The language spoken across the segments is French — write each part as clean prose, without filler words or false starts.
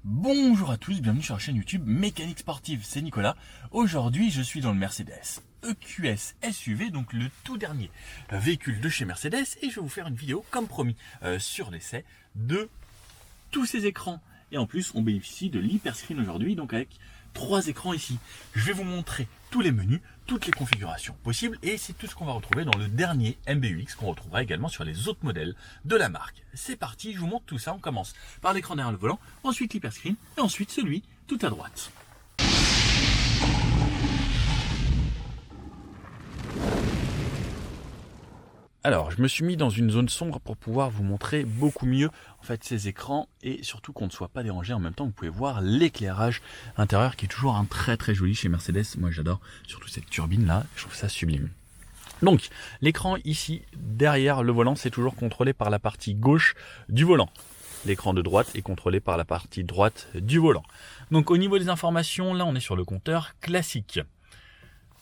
Bonjour à tous, bienvenue sur la chaîne YouTube Mécanique Sportive, c'est Nicolas. Aujourd'hui je suis dans le Mercedes EQS SUV, donc le tout dernier véhicule de chez Mercedes, et je vais vous faire une vidéo comme promis sur l'essai de tous ces écrans. Et en plus on bénéficie de l'hyperscreen aujourd'hui, donc avec 3 écrans ici. Je vais vous montrer tous les menus, toutes les configurations possibles, et c'est tout ce qu'on va retrouver dans le dernier MBUX qu'on retrouvera également sur les autres modèles de la marque. C'est parti, je vous montre tout ça. On commence par l'écran derrière le volant, ensuite l'hyperscreen, et ensuite celui tout à droite. Alors, je me suis mis dans une zone sombre pour pouvoir vous montrer beaucoup mieux en fait ces écrans, et surtout qu'on ne soit pas dérangé. En même temps, vous pouvez voir l'éclairage intérieur qui est toujours un très joli chez Mercedes. Moi j'adore, surtout cette turbine là, je trouve ça sublime. Donc l'écran ici derrière le volant, c'est toujours contrôlé par la partie gauche du volant. L'écran de droite est contrôlé par la partie droite du volant. Donc au niveau des informations, là on est sur le compteur classique.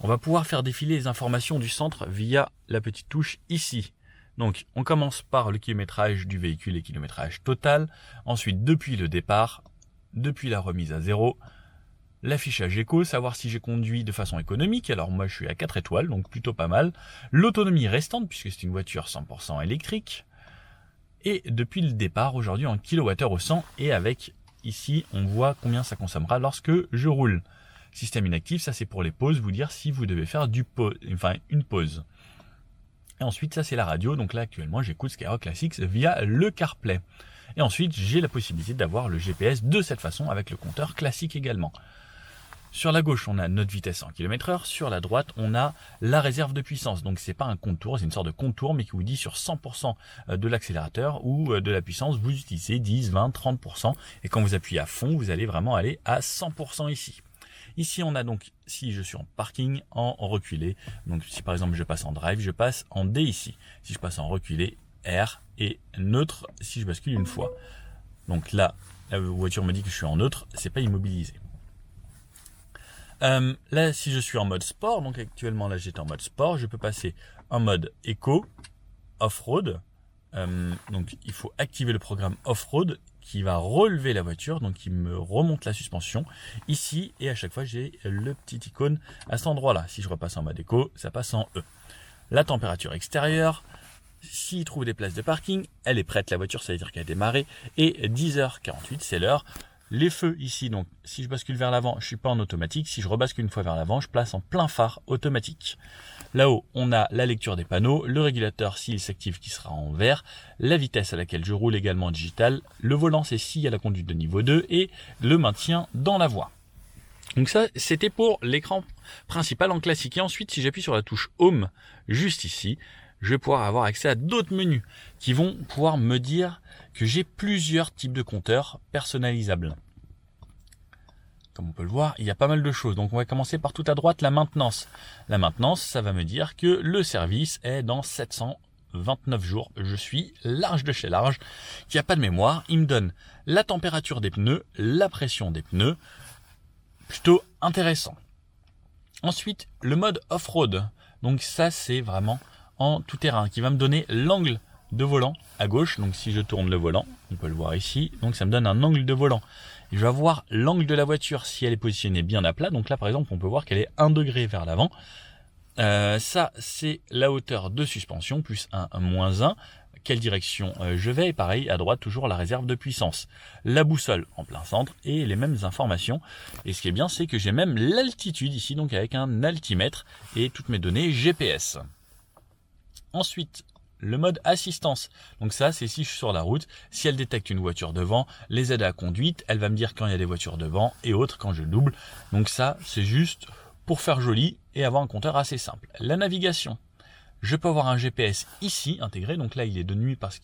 On va pouvoir faire défiler les informations du centre via la petite touche ici. Donc on commence par le kilométrage du véhicule et kilométrage total. Ensuite, depuis le départ, depuis la remise à zéro, l'affichage éco, savoir si j'ai conduit de façon économique. Alors moi je suis à 4 étoiles, donc plutôt pas mal. L'autonomie restante, puisque c'est une voiture 100% électrique. Et depuis le départ, aujourd'hui en kWh au 100, et avec ici on voit combien ça consommera lorsque je roule. Système inactif, ça c'est pour les pauses, vous dire si vous devez faire une pause. Et ensuite ça c'est la radio, donc là actuellement j'écoute Skyrock Classics via le CarPlay. Et ensuite j'ai la possibilité d'avoir le GPS de cette façon avec le compteur classique également. Sur la gauche on a notre vitesse en km/h, sur la droite on a la réserve de puissance. Donc c'est pas un contour, c'est une sorte de contour mais qui vous dit sur 100% de l'accélérateur ou de la puissance, vous utilisez 10, 20, 30%. Et quand vous appuyez à fond, vous allez vraiment aller à 100% ici. Ici, on a donc, si je suis en parking, en reculé. Donc, si par exemple je passe en drive, je passe en D ici. Si je passe en reculé, R, et neutre si je bascule une fois. Donc là, la voiture me dit que je suis en neutre, c'est pas immobilisé. Là, si je suis en mode sport, donc actuellement là j'étais en mode sport, je peux passer en mode éco, off-road. Donc il faut activer le programme off-road qui va relever la voiture, donc qui me remonte la suspension ici, et à chaque fois j'ai le petit icône à cet endroit là. Si je repasse en mode éco, ça passe en E. La température extérieure, s'il trouve des places de parking, elle est prête, la voiture, ça veut dire qu'elle a démarré, et 10h48 c'est l'heure. Les feux ici, donc si je bascule vers l'avant, je suis pas en automatique. Si je rebascule une fois vers l'avant, je place en plein phare automatique. Là-haut, on a la lecture des panneaux, le régulateur s'il s'active qui sera en vert, la vitesse à laquelle je roule également digital, le volant c'est s'il y a la conduite de niveau 2 et le maintien dans la voie. Donc ça, c'était pour l'écran principal en classique. Et ensuite, si j'appuie sur la touche Home, juste ici, je vais pouvoir avoir accès à d'autres menus qui vont pouvoir me dire que j'ai plusieurs types de compteurs personnalisables. Comme on peut le voir, il y a pas mal de choses. Donc on va commencer par tout à droite, la maintenance. La maintenance, ça va me dire que le service est dans 729 jours. Je suis large de chez large, qu'il n'y a pas de mémoire. Il me donne la température des pneus, la pression des pneus. Plutôt intéressant. Ensuite, le mode off-road. Donc ça, c'est vraiment en tout terrain, qui va me donner l'angle de volant à gauche. Donc si je tourne le volant, on peut le voir ici, donc ça me donne un angle de volant. Et je vais avoir l'angle de la voiture si elle est positionnée bien à plat. Donc là par exemple on peut voir qu'elle est 1 degré vers l'avant. Ça c'est la hauteur de suspension, plus 1, moins 1. Quelle direction je vais, et pareil à droite toujours la réserve de puissance. La boussole en plein centre et les mêmes informations. Et ce qui est bien, c'est que j'ai même l'altitude ici, donc avec un altimètre et toutes mes données GPS. Ensuite, le mode assistance. Donc ça, c'est si je suis sur la route, si elle détecte une voiture devant, les aides à la conduite, elle va me dire quand il y a des voitures devant et autres quand je double. Donc ça, c'est juste pour faire joli et avoir un compteur assez simple. La navigation. Je peux avoir un GPS ici intégré, donc là il est de nuit parce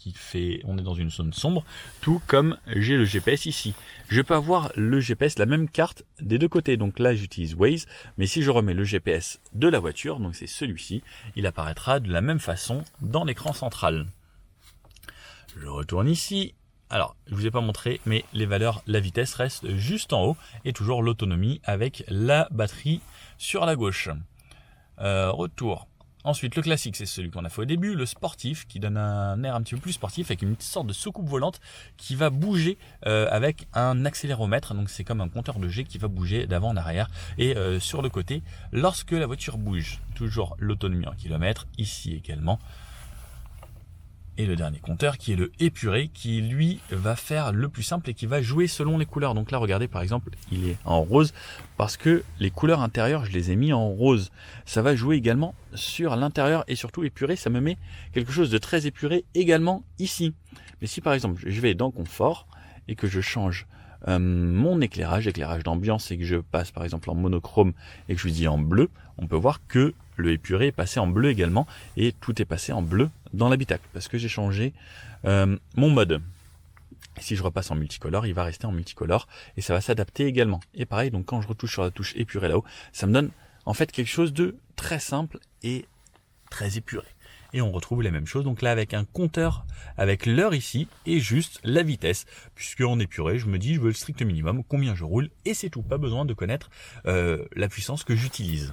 on est dans une zone sombre, tout comme j'ai le GPS ici. Je peux avoir le GPS, la même carte des deux côtés, donc là j'utilise Waze, mais si je remets le GPS de la voiture, donc c'est celui-ci, il apparaîtra de la même façon dans l'écran central. Je retourne ici. Alors, je vous ai pas montré, mais les valeurs, la vitesse reste juste en haut et toujours l'autonomie avec la batterie sur la gauche. Retour. Ensuite, le classique, c'est celui qu'on a fait au début, le sportif, qui donne un air un petit peu plus sportif, avec une sorte de soucoupe volante qui va bouger avec un accéléromètre. Donc c'est comme un compteur de G qui va bouger d'avant en arrière et sur le côté lorsque la voiture bouge. Toujours l'autonomie en kilomètres, ici également. Et le dernier compteur qui est le épuré, qui lui va faire le plus simple et qui va jouer selon les couleurs. Donc là, regardez par exemple, il est en rose parce que les couleurs intérieures, je les ai mis en rose. Ça va jouer également sur l'intérieur et surtout épuré, ça me met quelque chose de très épuré également ici. Mais si par exemple, je vais dans confort et que je change mon éclairage d'ambiance et que je passe par exemple en monochrome et que je lui dis en bleu, on peut voir que le épuré est passé en bleu également et tout est passé en bleu dans l'habitacle parce que j'ai changé mon mode. Et si je repasse en multicolore, il va rester en multicolore et ça va s'adapter également. Et pareil, donc quand je retouche sur la touche épuré là-haut, ça me donne en fait quelque chose de très simple et très épuré. Et on retrouve les mêmes choses, donc là avec un compteur, avec l'heure ici, et juste la vitesse, puisque en épuré, je me dis, je veux le strict minimum, combien je roule, et c'est tout, pas besoin de connaître la puissance que j'utilise.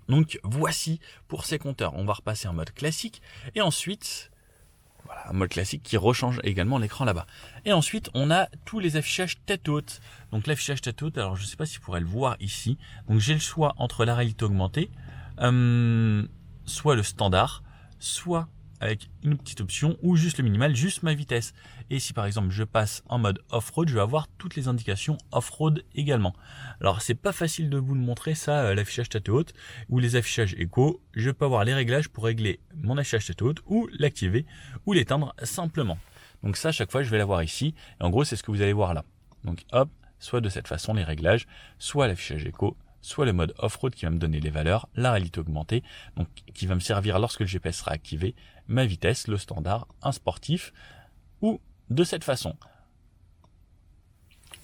Donc voici pour ces compteurs, on va repasser en mode classique, et ensuite, voilà, un mode classique qui rechange également l'écran là-bas. Et ensuite, on a tous les affichages tête haute. Donc l'affichage tête haute, alors je ne sais pas si vous pourrez le voir ici, donc j'ai le choix entre la réalité augmentée, soit le standard, soit avec une petite option ou juste le minimal, juste ma vitesse. Et si par exemple je passe en mode off-road, je vais avoir toutes les indications off-road également. Alors c'est pas facile de vous le montrer ça, l'affichage tête haute ou les affichages éco. Je peux avoir les réglages pour régler mon affichage tête haute ou l'activer ou l'éteindre simplement. Donc ça, à chaque fois je vais l'avoir ici. Et en gros c'est ce que vous allez voir là. Donc hop, soit de cette façon les réglages, soit l'affichage éco, soit le mode off-road qui va me donner les valeurs, la réalité augmentée, donc qui va me servir lorsque le GPS sera activé, ma vitesse, le standard, un sportif, ou de cette façon.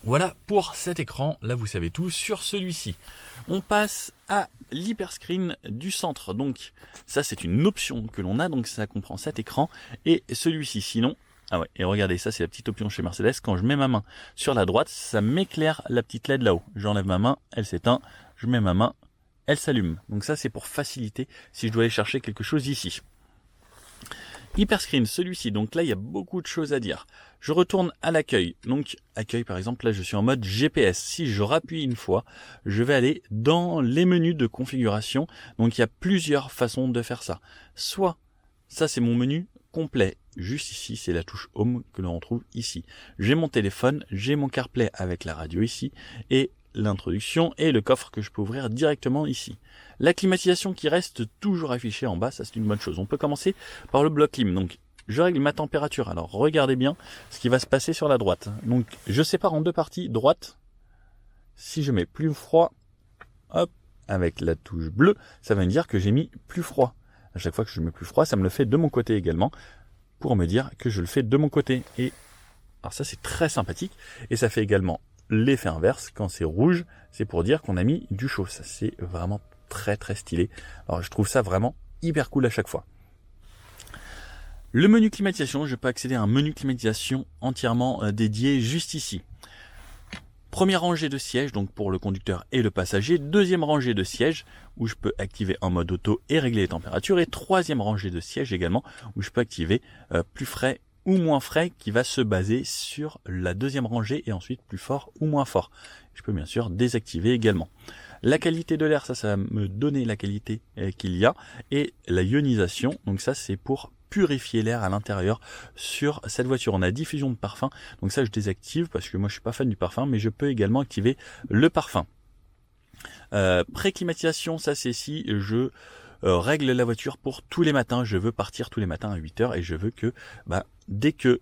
Voilà pour cet écran, là vous savez tout sur celui-ci. On passe à l'hyperscreen du centre, donc ça c'est une option que l'on a, donc ça comprend cet écran, et celui-ci sinon. Ah ouais, et regardez, ça c'est la petite option chez Mercedes, quand je mets ma main sur la droite, ça m'éclaire la petite LED là-haut. J'enlève ma main, elle s'éteint, je mets ma main, elle s'allume. Donc ça c'est pour faciliter si je dois aller chercher quelque chose ici. Hyperscreen, celui-ci, donc là il y a beaucoup de choses à dire. Je retourne à l'accueil, donc accueil par exemple, là je suis en mode GPS. Si je rappuie une fois, je vais aller dans les menus de configuration, donc il y a plusieurs façons de faire ça. Soit, ça c'est mon menu complet, juste ici, c'est la touche Home que l'on retrouve ici. J'ai mon téléphone, j'ai mon CarPlay avec la radio ici, et l'introduction et le coffre que je peux ouvrir directement ici. La climatisation qui reste toujours affichée en bas, ça c'est une bonne chose. On peut commencer par le bloc clim. Donc je règle ma température. Alors regardez bien ce qui va se passer sur la droite. Donc je sépare en deux parties. Droite, si je mets plus froid, hop, avec la touche bleue, ça va me dire que j'ai mis plus froid. À chaque fois que je mets plus froid, ça me le fait de mon côté également, pour me dire que je le fais de mon côté. Et alors ça c'est très sympathique, et ça fait également l'effet inverse. Quand c'est rouge, c'est pour dire qu'on a mis du chaud. Ça c'est vraiment très très stylé. Alors je trouve ça vraiment hyper cool à chaque fois. Le menu climatisation, je peux accéder à un menu climatisation entièrement dédié juste ici. Première rangée de sièges, donc pour le conducteur et le passager. Deuxième rangée de sièges, où je peux activer en mode auto et régler les températures. Et troisième rangée de sièges également, où je peux activer plus frais ou moins frais, qui va se baser sur la deuxième rangée, et ensuite plus fort ou moins fort. Je peux bien sûr désactiver également. La qualité de l'air, ça va me donner la qualité qu'il y a. Et la ionisation, donc ça c'est pour purifier l'air à l'intérieur sur cette voiture. On a diffusion de parfum, donc ça je désactive parce que moi je suis pas fan du parfum, mais je peux également activer le parfum. Pré-climatisation, ça c'est si je règle la voiture pour tous les matins. Je veux partir tous les matins à 8h et je veux que dès que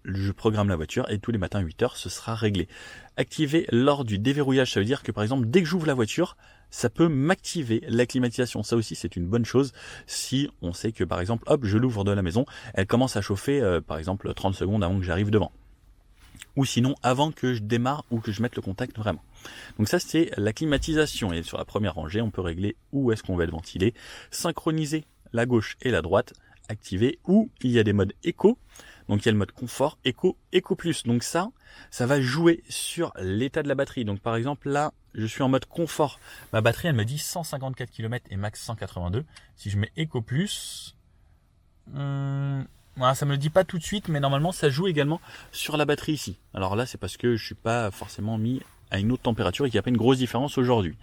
je programme la voiture et tous les matins à 8h, ce sera réglé. Activer lors du déverrouillage, ça veut dire que par exemple, dès que j'ouvre la voiture, ça peut m'activer la climatisation. Ça aussi, c'est une bonne chose si on sait que par exemple, hop, je l'ouvre de la maison, elle commence à chauffer par exemple 30 secondes avant que j'arrive devant. Ou sinon, avant que je démarre ou que je mette le contact vraiment. Donc ça, c'est la climatisation. Et sur la première rangée, on peut régler où est-ce qu'on va être ventilé, synchroniser la gauche et la droite, activer, ou il y a des modes éco. Donc il y a le mode confort, éco plus. Donc ça va jouer sur l'état de la batterie. Donc par exemple là, je suis en mode confort. Ma batterie elle me dit 154 km et max 182. Si je mets éco plus, voilà, ça me le dit pas tout de suite, mais normalement ça joue également sur la batterie ici. Alors là c'est parce que je suis pas forcément mis à une autre température et qu'il n'y a pas une grosse différence aujourd'hui.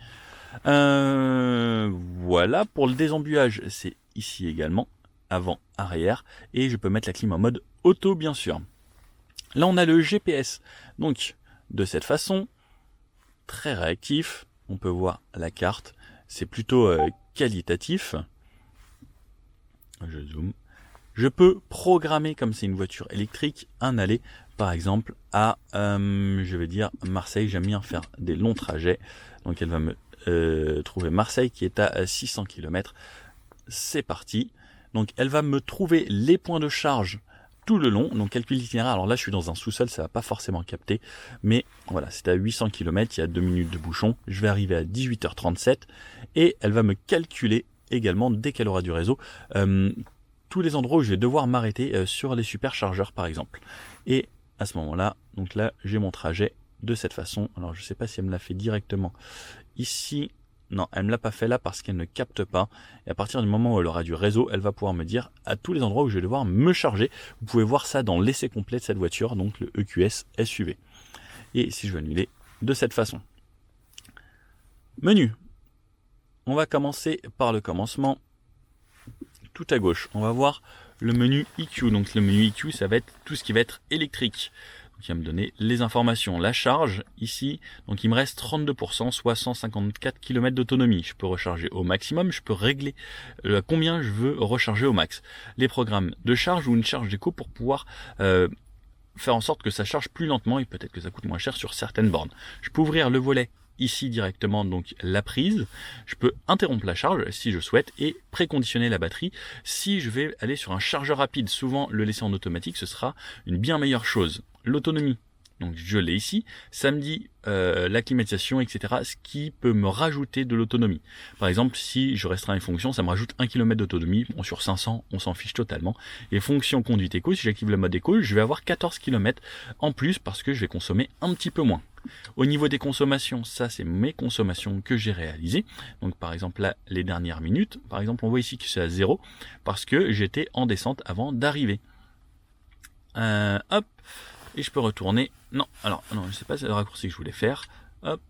Voilà, pour le désembuage, c'est ici également, avant, arrière, et je peux mettre la clim en mode auto bien sûr. Là on a le GPS, donc de cette façon, très réactif, on peut voir la carte, c'est plutôt qualitatif. Je zoome. Je peux programmer, comme c'est une voiture électrique, un aller, par exemple, à, je vais dire, Marseille. J'aime bien faire des longs trajets. Donc elle va me trouver Marseille qui est à 600 km. C'est parti. Donc elle va me trouver les points de charge tout le long. Donc calcul l'itinéraire. Alors là je suis dans un sous-sol, ça va pas forcément capter. Mais voilà, c'est à 800 km, il y a 2 minutes de bouchon. Je vais arriver à 18h37 et elle va me calculer également, dès qu'elle aura du réseau, tous les endroits où je vais devoir m'arrêter sur les superchargeurs par exemple. Et à ce moment-là, donc là j'ai mon trajet de cette façon. Alors je sais pas si elle me l'a fait directement ici. Non, elle me l'a pas fait là parce qu'elle ne capte pas. Et à partir du moment où elle aura du réseau, elle va pouvoir me dire à tous les endroits où je vais devoir me charger. Vous pouvez voir ça dans l'essai complet de cette voiture, donc le EQS SUV. Et si je veux annuler de cette façon. Menu. On va commencer par le commencement. Tout à gauche, on va voir le menu EQ. Donc le menu EQ, ça va être tout ce qui va être électrique. Donc il va me donner les informations. La charge, ici, donc il me reste 32%, soit 154 km d'autonomie. Je peux recharger au maximum, je peux régler combien je veux recharger au max. Les programmes de charge ou une charge d'éco pour pouvoir faire en sorte que ça charge plus lentement et peut-être que ça coûte moins cher sur certaines bornes. Je peux ouvrir le volet ici directement, donc la prise. Je peux interrompre la charge si je souhaite et préconditionner la batterie. Si je vais aller sur un chargeur rapide, souvent le laisser en automatique, ce sera une bien meilleure chose. L'autonomie, donc je l'ai ici. Ça me dit la climatisation, etc. Ce qui peut me rajouter de l'autonomie. Par exemple, si je restreins une fonction, ça me rajoute 1 km d'autonomie. Bon, sur 500, on s'en fiche totalement. Et fonction conduite éco, si j'active le mode éco, je vais avoir 14 km en plus parce que je vais consommer un petit peu moins. Au niveau des consommations, ça c'est mes consommations que j'ai réalisées. Donc par exemple là, les dernières minutes, par exemple on voit ici que c'est à 0 parce que j'étais en descente avant d'arriver. Hop, et je peux retourner. Non, alors non, je sais pas, c'est le raccourci que je voulais faire. Hop,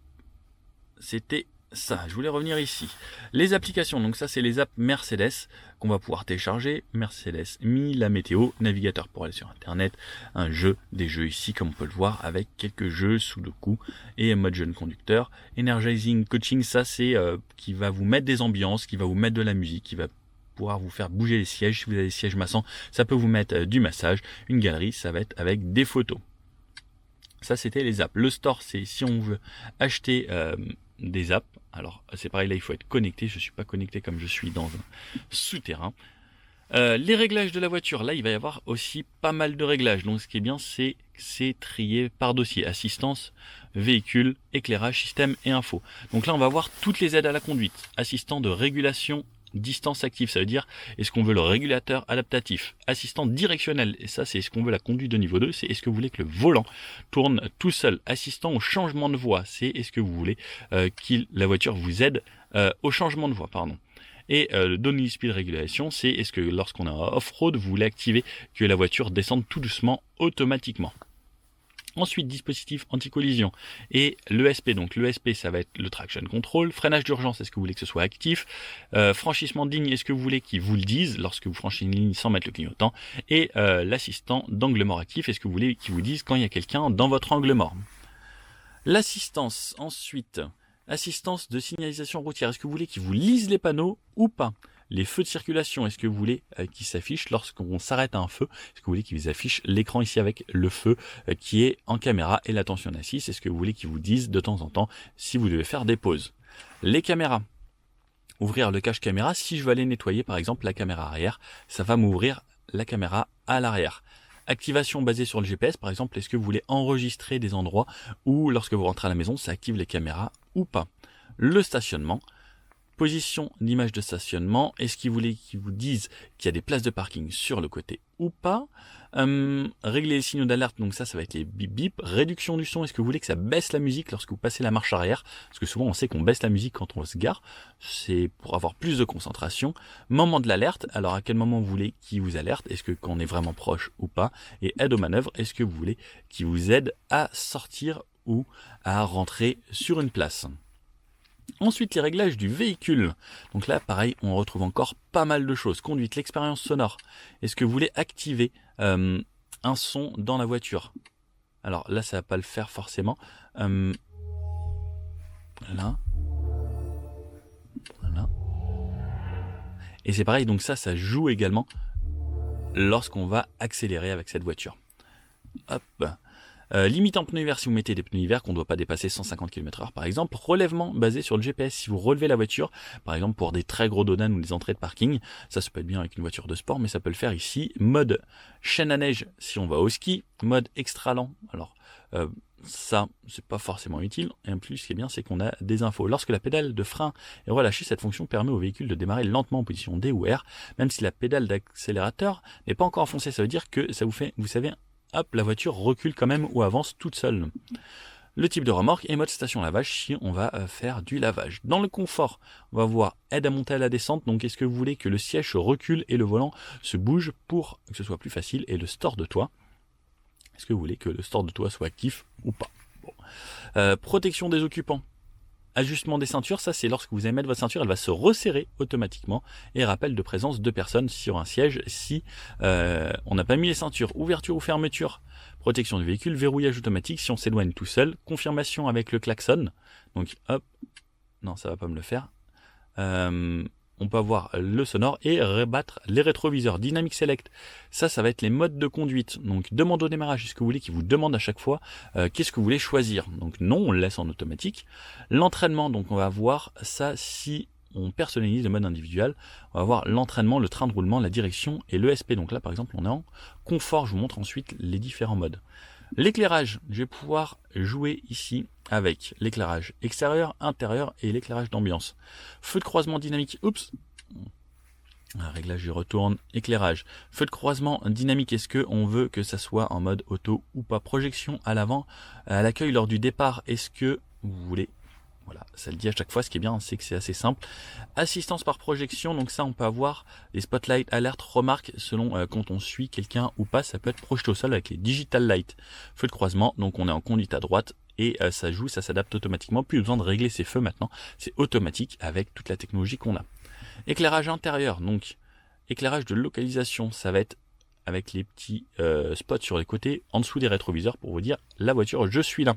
c'était ça, je voulais revenir ici. Les applications, donc ça c'est les apps Mercedes qu'on va pouvoir télécharger. Mercedes Me, la météo, navigateur pour aller sur internet, un jeu, des jeux ici comme on peut le voir avec quelques jeux Sudoku et mode jeune conducteur. Energizing Coaching, ça c'est qui va vous mettre des ambiances, qui va vous mettre de la musique, qui va pouvoir vous faire bouger les sièges. Si vous avez des sièges massants, ça peut vous mettre du massage. Une galerie, ça va être avec des photos. Ça c'était les apps. Le store, c'est si on veut acheter des apps. Alors c'est pareil, là il faut être connecté. Je suis pas connecté comme je suis dans un souterrain. Les réglages de la voiture, là il va y avoir aussi pas mal de réglages. Donc ce qui est bien, c'est trié par dossier. Assistance, véhicule, éclairage, système et info. Donc là on va voir toutes les aides à la conduite. Assistant de régulation distance active, ça veut dire est-ce qu'on veut le régulateur adaptatif. Assistant directionnel, et ça c'est est-ce qu'on veut la conduite de niveau 2, c'est est-ce que vous voulez que le volant tourne tout seul. Assistant au changement de voie, c'est est-ce que vous voulez que la voiture vous aide au changement de voie, pardon. Et le Downhill Speed Régulation, c'est est-ce que lorsqu'on est en off-road, vous voulez activer que la voiture descende tout doucement automatiquement. Ensuite, dispositif anti-collision et l'ESP. Donc l'ESP, ça va être le traction control. Freinage d'urgence, est-ce que vous voulez que ce soit actif? Franchissement de ligne, est-ce que vous voulez qu'il vous le dise lorsque vous franchissez une ligne sans mettre le clignotant? Et l'assistant d'angle mort actif, est-ce que vous voulez qu'il vous dise quand il y a quelqu'un dans votre angle mort? L'assistance, ensuite, assistance de signalisation routière, est-ce que vous voulez qu'il vous lise les panneaux ou pas? Les feux de circulation, est-ce que vous voulez qu'ils s'affichent lorsqu'on s'arrête à un feu? Est-ce que vous voulez qu'ils vous affichent l'écran ici avec le feu qui est en caméra et l'attention assise? Est-ce que vous voulez qu'ils vous disent de temps en temps si vous devez faire des pauses? Les caméras. Ouvrir le cache caméra. Si je veux aller nettoyer par exemple la caméra arrière, ça va m'ouvrir la caméra à l'arrière. Activation basée sur le GPS, par exemple, est-ce que vous voulez enregistrer des endroits où lorsque vous rentrez à la maison, ça active les caméras ou pas? Le stationnement. position d'image de stationnement. Est-ce qu'il voulait qu'ils vous disent qu'il y a des places de parking sur le côté ou pas? Régler les signaux d'alerte, donc ça va être les bip bip. Réduction du son, est-ce que vous voulez que ça baisse la musique lorsque vous passez la marche arrière? Parce que souvent on sait qu'on baisse la musique quand on se gare, c'est pour avoir plus de concentration. Moment de l'alerte, alors à quel moment vous voulez qu'il vous alerte? Est-ce que quand on est vraiment proche ou pas? Et aide aux manœuvres, est-ce que vous voulez qu'il vous aide à sortir ou à rentrer sur une place? Ensuite, les réglages du véhicule. Donc là, pareil, on retrouve encore pas mal de choses. Conduite, l'expérience sonore. Est-ce que vous voulez activer un son dans la voiture? Alors là, ça va pas le faire forcément. Là. Voilà. Et c'est pareil, donc ça joue également lorsqu'on va accélérer avec cette voiture. Hop. Limite en pneus hiver, si vous mettez des pneus hiver qu'on ne doit pas dépasser 150 km/h par exemple. Relèvement basé sur le GPS, si vous relevez la voiture, par exemple pour des très gros dodanes ou des entrées de parking, ça peut être bien avec une voiture de sport, mais ça peut le faire ici. Mode chaîne à neige si on va au ski, mode extra lent. Alors ça, c'est pas forcément utile. Et en plus, ce qui est bien, c'est qu'on a des infos. Lorsque la pédale de frein est relâchée, cette fonction permet au véhicule de démarrer lentement en position D ou R, même si la pédale d'accélérateur n'est pas encore enfoncée. Ça veut dire que ça vous fait, vous savez, hop, la voiture recule quand même ou avance toute seule. Le type de remorque et mode station lavage si on va faire du lavage. Dans le confort, on va voir aide à monter à la descente. Donc est-ce que vous voulez que le siège se recule et le volant se bouge pour que ce soit plus facile? Et le store de toit, est-ce que vous voulez que le store de toit soit actif ou pas? Bon. Protection des occupants. Ajustement des ceintures, ça c'est lorsque vous allez mettre votre ceinture, elle va se resserrer automatiquement et rappel de présence de personnes sur un siège si on n'a pas mis les ceintures. Ouverture ou fermeture, protection du véhicule, verrouillage automatique si on s'éloigne tout seul, confirmation avec le klaxon. Donc hop, non ça va pas me le faire. On peut avoir le sonore et rebattre les rétroviseurs. Dynamic Select, ça va être les modes de conduite. Donc demande au démarrage, est-ce que vous voulez qu'il vous demande à chaque fois qu'est-ce que vous voulez choisir? Donc non, on le laisse en automatique. L'entraînement, donc on va voir ça si on personnalise le mode individuel. On va voir l'entraînement, le train de roulement, la direction et l'ESP. Donc là par exemple on est en confort, je vous montre ensuite les différents modes. L'éclairage, je vais pouvoir jouer ici avec l'éclairage extérieur, intérieur et l'éclairage d'ambiance. Feu de croisement dynamique, oups, un réglage je retourne, éclairage. Feu de croisement dynamique, est-ce qu'on veut que ça soit en mode auto ou pas? Projection à l'avant, à l'accueil lors du départ, est-ce que vous voulez? Voilà, ça le dit à chaque fois, ce qui est bien, c'est que c'est assez simple. Assistance par projection, donc ça on peut avoir les spotlight, alerte, remarque, selon quand on suit quelqu'un ou pas, ça peut être projeté au sol avec les digital light. Feu de croisement, donc on est en conduite à droite et ça joue, ça s'adapte automatiquement, plus besoin de régler ses feux maintenant, c'est automatique avec toute la technologie qu'on a. Éclairage intérieur, donc éclairage de localisation, ça va être avec les petits spots sur les côtés, en dessous des rétroviseurs pour vous dire la voiture, je suis là.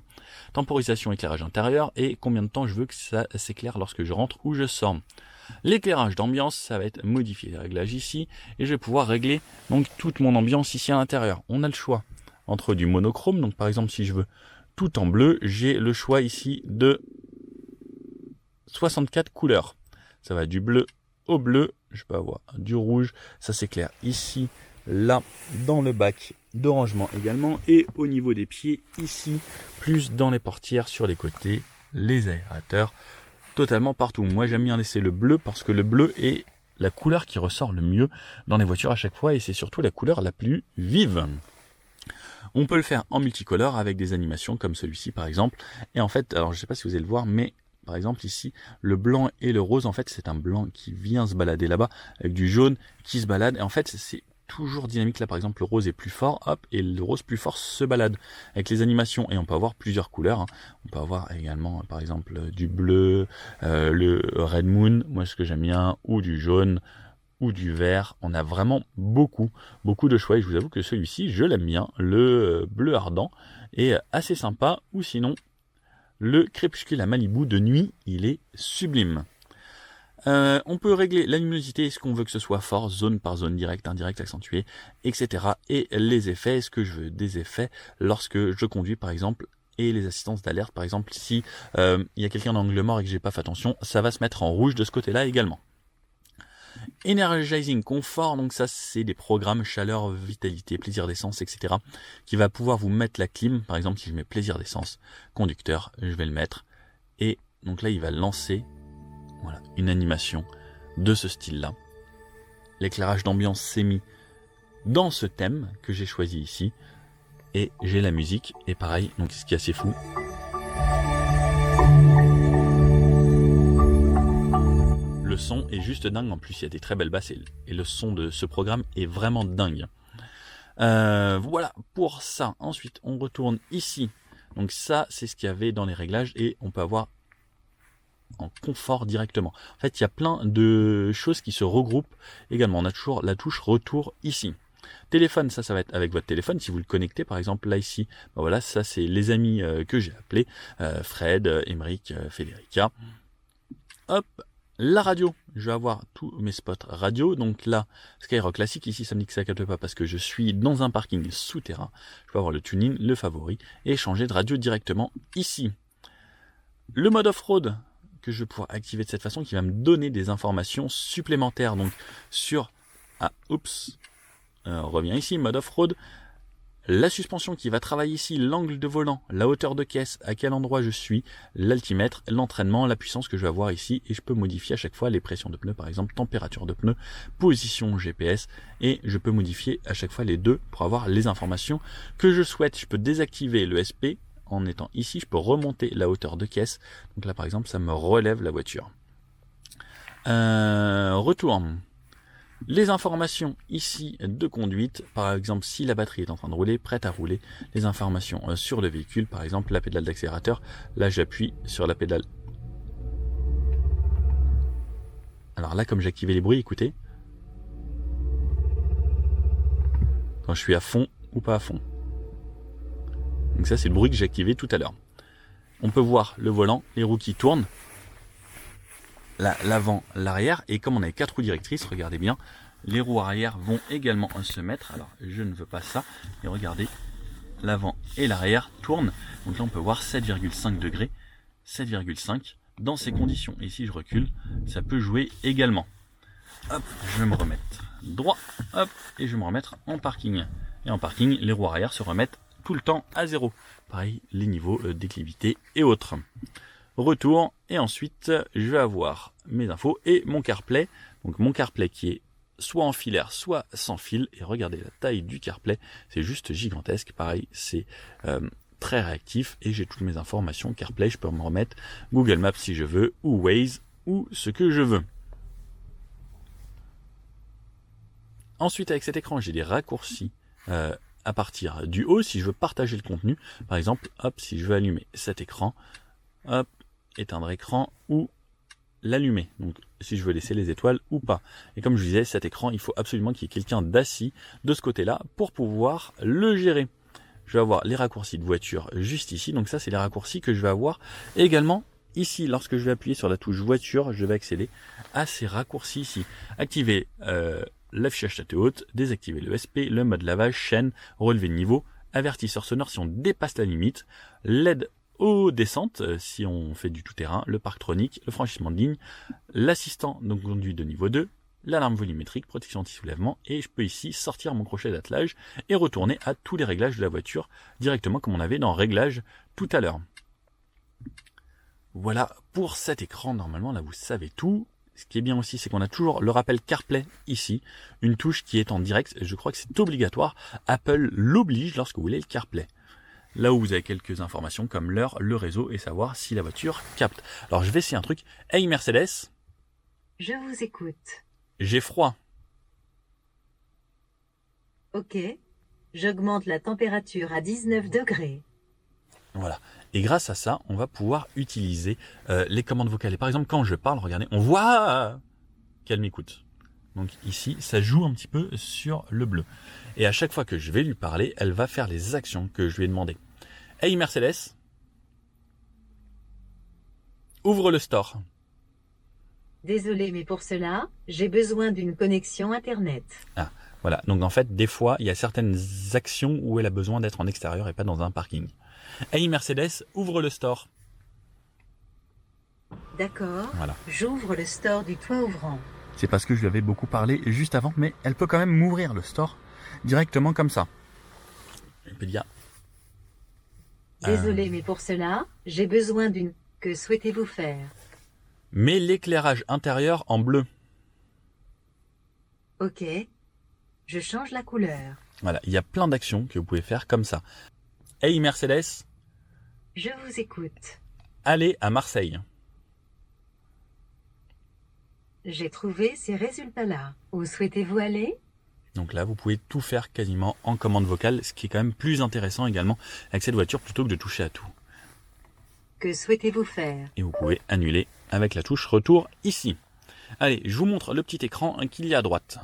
Temporisation, éclairage intérieur et combien de temps je veux que ça s'éclaire lorsque je rentre ou je sors. L'éclairage d'ambiance, ça va être modifier les réglages ici et je vais pouvoir régler donc toute mon ambiance ici à l'intérieur. On a le choix entre du monochrome, donc par exemple si je veux tout en bleu, j'ai le choix ici de 64 couleurs. Ça va du bleu au bleu, je peux avoir du rouge, ça s'éclaire ici, là dans le bac de rangement également et au niveau des pieds ici, plus dans les portières, sur les côtés, les aérateurs, totalement partout. Moi j'aime bien laisser le bleu parce que le bleu est la couleur qui ressort le mieux dans les voitures à chaque fois et c'est surtout la couleur la plus vive. On peut le faire en multicolore avec des animations comme celui-ci par exemple. Et en fait, alors je sais pas si vous allez le voir, mais par exemple ici, le blanc et le rose, en fait c'est un blanc qui vient se balader là-bas avec du jaune qui se balade. Et en fait c'est toujours dynamique. Là par exemple le rose est plus fort, hop, et le rose plus fort se balade avec les animations. Et on peut avoir plusieurs couleurs, hein. On peut avoir également par exemple du bleu, le red moon, moi ce que j'aime bien, ou du jaune, ou du vert. On a vraiment beaucoup de choix et je vous avoue que celui-ci je l'aime bien. Le bleu ardent est assez sympa, ou sinon le crépuscule à Malibu de nuit, il est sublime. On peut régler la luminosité, est-ce qu'on veut que ce soit fort, zone par zone, direct, indirect, accentué, etc. Et les effets, est-ce que je veux des effets lorsque je conduis par exemple, et les assistances d'alerte par exemple, si il y a quelqu'un d'angle mort et que j'ai pas fait attention, ça va se mettre en rouge de ce côté-là également. Energizing confort, donc ça c'est des programmes chaleur, vitalité, plaisir d'essence, etc. qui va pouvoir vous mettre la clim. Par exemple si je mets plaisir d'essence, conducteur, je vais le mettre et donc là il va lancer Voilà, une animation de ce style-là. L'éclairage d'ambiance s'est mis dans ce thème que j'ai choisi ici. Et j'ai la musique, et pareil, donc ce qui est assez fou. Le son est juste dingue, en plus il y a des très belles basses, et le son de ce programme est vraiment dingue. Voilà pour ça. Ensuite, on retourne ici. Donc ça, c'est ce qu'il y avait dans les réglages, et on peut avoir en confort directement. En fait, il y a plein de choses qui se regroupent également. On a toujours la touche retour ici. Téléphone, ça va être avec votre téléphone. Si vous le connectez, par exemple, là, ici, ben voilà, ça, c'est les amis que j'ai appelés. Fred, Émeric, Federica. Hop, la radio. Je vais avoir tous mes spots radio. Donc là, Skyrock classique. Ici, ça me dit que ça capte pas parce que je suis dans un parking souterrain. Je peux avoir le tuning, le favori et changer de radio directement ici. Le mode off-road que je vais pouvoir activer de cette façon qui va me donner des informations supplémentaires. Donc sur... Ah, oups. On revient ici, mode off-road, la suspension qui va travailler ici, l'angle de volant, la hauteur de caisse, à quel endroit je suis, l'altimètre, l'entraînement, la puissance que je vais avoir ici, et je peux modifier à chaque fois les pressions de pneus, par exemple, température de pneus, position GPS, et je peux modifier à chaque fois les deux pour avoir les informations que je souhaite. Je peux désactiver le SP en étant ici, je peux remonter la hauteur de caisse, donc là par exemple ça me relève la voiture. Retour. Les informations ici de conduite, par exemple si la batterie est en train de rouler, prête à rouler, les informations sur le véhicule, par exemple la pédale d'accélérateur, là j'appuie sur la pédale. Alors là comme j'ai activé les bruits, écoutez, quand je suis à fond ou pas à fond. Donc ça c'est le bruit que j'ai activé tout à l'heure. On peut voir le volant, les roues qui tournent, l'avant, l'arrière, et comme on a 4 roues directrices, regardez bien, les roues arrière vont également se mettre. Alors je ne veux pas ça, et regardez, l'avant et l'arrière tournent. Donc là on peut voir 7,5 degrés, 7,5 dans ces conditions. Et si je recule, ça peut jouer également. Hop, je vais me remettre droit, hop, et je vais me remettre en parking. Et en parking, les roues arrière se remettent tout le temps à zéro. Pareil, les niveaux déclivité et autres. Retour, et ensuite je vais avoir mes infos et mon CarPlay. Donc mon CarPlay qui est soit en filaire, soit sans fil. Et regardez la taille du CarPlay, c'est juste gigantesque. Pareil, c'est très réactif et j'ai toutes mes informations. CarPlay, je peux me remettre Google Maps si je veux, ou Waze, ou ce que je veux. Ensuite, avec cet écran, j'ai des raccourcis à partir du haut si je veux partager le contenu. Par exemple, hop, si je veux allumer cet écran, hop, éteindre écran ou l'allumer. Donc si je veux laisser les étoiles ou pas. Et comme je disais, cet écran, il faut absolument qu'il y ait quelqu'un d'assis de ce côté-là pour pouvoir le gérer. Je vais avoir les raccourcis de voiture juste ici. Donc ça, c'est les raccourcis que je vais avoir également ici. Lorsque je vais appuyer sur la touche voiture, je vais accéder à ces raccourcis ici. Activer l'affichage tête haute, désactiver le SP, le mode lavage, chaîne, relevé de niveau, avertisseur sonore si on dépasse la limite, LED aux descentes, si on fait du tout-terrain, le parctronique, le franchissement de ligne, l'assistant de conduite de niveau 2, l'alarme volumétrique, protection anti-soulèvement, et je peux ici sortir mon crochet d'attelage et retourner à tous les réglages de la voiture directement comme on avait dans réglages tout à l'heure. Voilà pour cet écran, normalement là vous savez tout. Ce qui est bien aussi, c'est qu'on a toujours le rappel CarPlay ici, une touche qui est en direct, je crois que c'est obligatoire, Apple l'oblige lorsque vous voulez le CarPlay. Là où vous avez quelques informations comme l'heure, le réseau et savoir si la voiture capte. Alors je vais essayer un truc. Hey Mercedes. Je vous écoute. J'ai froid. Ok. J'augmente la température à 19 degrés. Voilà. Et grâce à ça, on va pouvoir utiliser les commandes vocales. Et par exemple, quand je parle, regardez, on voit qu'elle m'écoute. Donc ici, ça joue un petit peu sur le bleu. Et à chaque fois que je vais lui parler, elle va faire les actions que je lui ai demandées. Hey Mercedes, ouvre le store. Désolé, mais pour cela, j'ai besoin d'une connexion Internet. Ah, voilà. Donc en fait, des fois, il y a certaines actions où elle a besoin d'être en extérieur et pas dans un parking. Hey Mercedes, ouvre le store. D'accord. Voilà. J'ouvre le store du toit ouvrant. C'est parce que je lui avais beaucoup parlé juste avant, mais elle peut quand même m'ouvrir le store directement comme ça. Je peux dire. Désolé, mais pour cela, j'ai besoin d'une... Que souhaitez-vous faire? Mets l'éclairage intérieur en bleu. Ok. Je change la couleur. Voilà, il y a plein d'actions que vous pouvez faire comme ça. Hey Mercedes, Je vous écoute. allez à Marseille. J'ai trouvé ces résultats-là. Où souhaitez-vous aller? Donc là, vous pouvez tout faire quasiment en commande vocale, ce qui est quand même plus intéressant également avec cette voiture plutôt que de toucher à tout. Que souhaitez-vous faire? Et vous pouvez annuler avec la touche retour ici. Allez, je vous montre le petit écran qu'il y a à droite.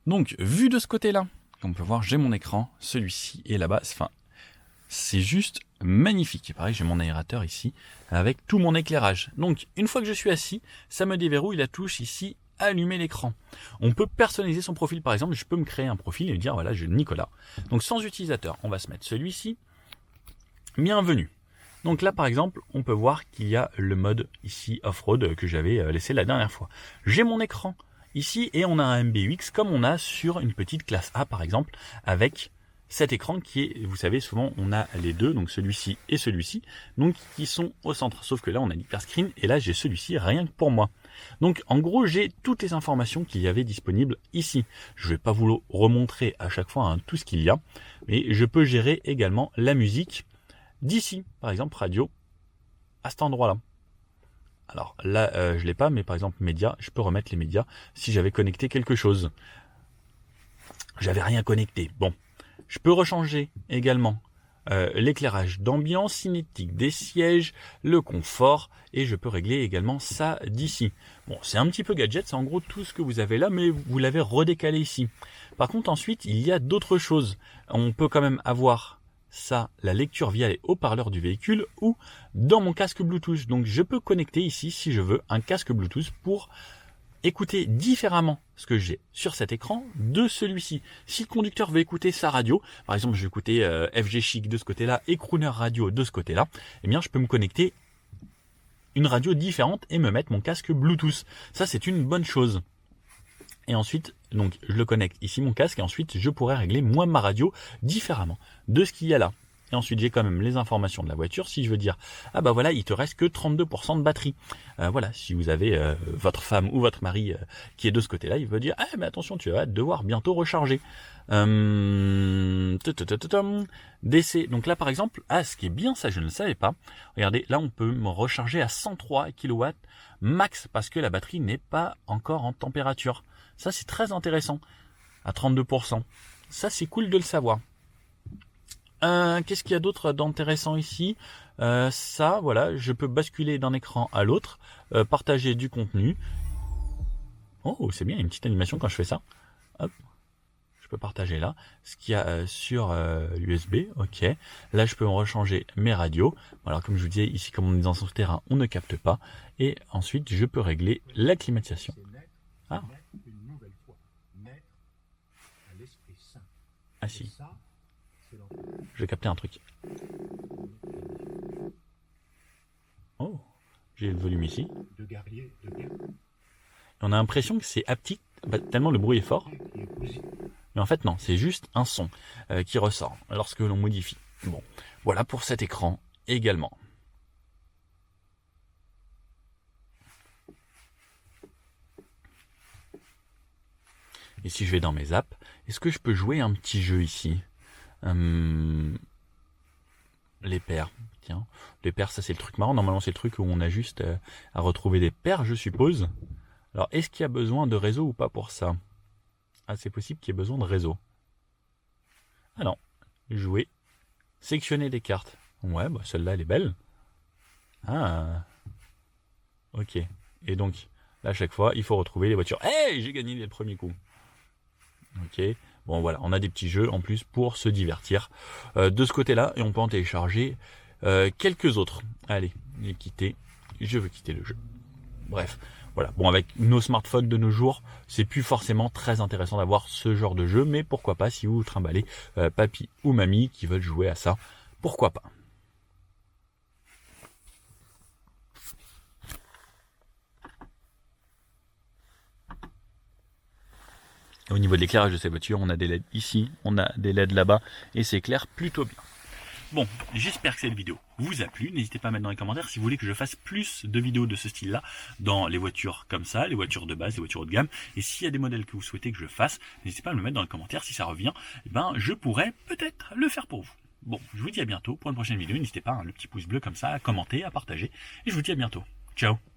Donc, vu de ce côté-là, comme on peut voir, j'ai mon écran, celui-ci est là-bas. Enfin, c'est juste magnifique. Et pareil, j'ai mon aérateur ici avec tout mon éclairage. Donc, une fois que je suis assis, ça me déverrouille la touche ici, allumer l'écran. On peut personnaliser son profil, par exemple. Je peux me créer un profil et dire, voilà, je Nicolas. Donc, sans utilisateur, on va se mettre celui-ci. Bienvenue. Donc là, par exemple, on peut voir qu'il y a le mode ici off-road que j'avais laissé la dernière fois. J'ai mon écran ici et on a un MBUX comme on a sur une petite classe A, par exemple, avec cet écran qui est, vous savez, souvent on a les deux, donc celui-ci et celui-ci, donc qui sont au centre. Sauf que là, on a l'hyperscreen et là, j'ai celui-ci rien que pour moi. Donc en gros, j'ai toutes les informations qu'il y avait disponibles ici. Je ne vais pas vous le remontrer à chaque fois tout ce qu'il y a, mais je peux gérer également la musique d'ici, par exemple radio, à cet endroit-là. Alors là, je l'ai pas, mais par exemple médias, je peux remettre les médias si j'avais connecté quelque chose. J'avais rien connecté. Bon, je peux rechanger également l'éclairage d'ambiance, cinétique des sièges, le confort, et je peux régler également ça d'ici. Bon, c'est un petit peu gadget, c'est en gros tout ce que vous avez là, mais vous l'avez redécalé ici. Par contre, ensuite, il y a d'autres choses. On peut quand même avoir ça, la lecture via les haut-parleurs du véhicule ou dans mon casque Bluetooth. Donc je peux connecter ici, si je veux, un casque Bluetooth pour écouter différemment ce que j'ai sur cet écran de celui-ci. Si le conducteur veut écouter sa radio, par exemple je vais écouter FG Chic de ce côté-là et Crooner Radio de ce côté-là, eh bien je peux me connecter une radio différente et me mettre mon casque Bluetooth. Ça c'est une bonne chose. Et ensuite, donc je le connecte ici mon casque et ensuite je pourrais régler moi ma radio différemment de ce qu'il y a là. Et ensuite j'ai quand même les informations de la voiture. Si je veux dire, ah bah voilà, il te reste que 32% de batterie. Voilà, si vous avez votre femme ou votre mari qui est de ce côté-là, il veut dire, ah mais attention, tu vas devoir bientôt recharger. DC. Donc là par exemple, ce qui est bien, ça je ne le savais pas. Regardez, là on peut me recharger à 103 kW max parce que la batterie n'est pas encore en température. Ça c'est très intéressant. À 32%. Ça c'est cool de le savoir. Qu'est-ce qu'il y a d'autre d'intéressant ici? Ça, voilà, je peux basculer d'un écran à l'autre, partager du contenu. Oh, c'est bien, une petite animation quand je fais ça. Hop, je peux partager là. Ce qu'il y a sur l'USB, ok. Là, je peux rechanger mes radios. Alors, comme je vous disais, ici, comme on est dans son terrain, on ne capte pas. Et ensuite, je peux régler la climatisation. Ah. Ah si. Je vais capter un truc. Oh, j'ai le volume ici. Et on a l'impression que c'est haptique, tellement le bruit est fort. Mais en fait non, c'est juste un son qui ressort lorsque l'on modifie. Bon, voilà pour cet écran également. Et si je vais dans mes apps, est-ce que je peux jouer un petit jeu ici? Les paires, tiens, les paires, ça c'est le truc marrant. Normalement c'est le truc où on a juste à retrouver des paires, je suppose. Alors est-ce qu'il y a besoin de réseau ou pas pour ça? Ah, c'est possible qu'il y ait besoin de réseau. Ah non, jouer, sectionner des cartes. Ouais, bah celle-là elle est belle. Ah, ok. Et donc là à chaque fois il faut retrouver les voitures. Hey, j'ai gagné le premier coup. Ok. Bon voilà, on a des petits jeux en plus pour se divertir de ce côté-là et on peut en télécharger quelques autres. Allez, je veux quitter le jeu. Bref, voilà. Bon, avec nos smartphones de nos jours, c'est plus forcément très intéressant d'avoir ce genre de jeu, mais pourquoi pas si vous trimballez papy ou mamie qui veulent jouer à ça, pourquoi pas. Au niveau de l'éclairage de ces voitures, on a des LED ici, on a des LED là-bas, et c'est éclaire plutôt bien. Bon, j'espère que cette vidéo vous a plu. N'hésitez pas à mettre dans les commentaires si vous voulez que je fasse plus de vidéos de ce style-là dans les voitures comme ça, les voitures de base, les voitures haut de gamme. Et s'il y a des modèles que vous souhaitez que je fasse, n'hésitez pas à me le mettre dans les commentaires. Si ça revient, je pourrais peut-être le faire pour vous. Bon, je vous dis à bientôt pour une prochaine vidéo. N'hésitez pas, le petit pouce bleu comme ça, à commenter, à partager. Et je vous dis à bientôt. Ciao!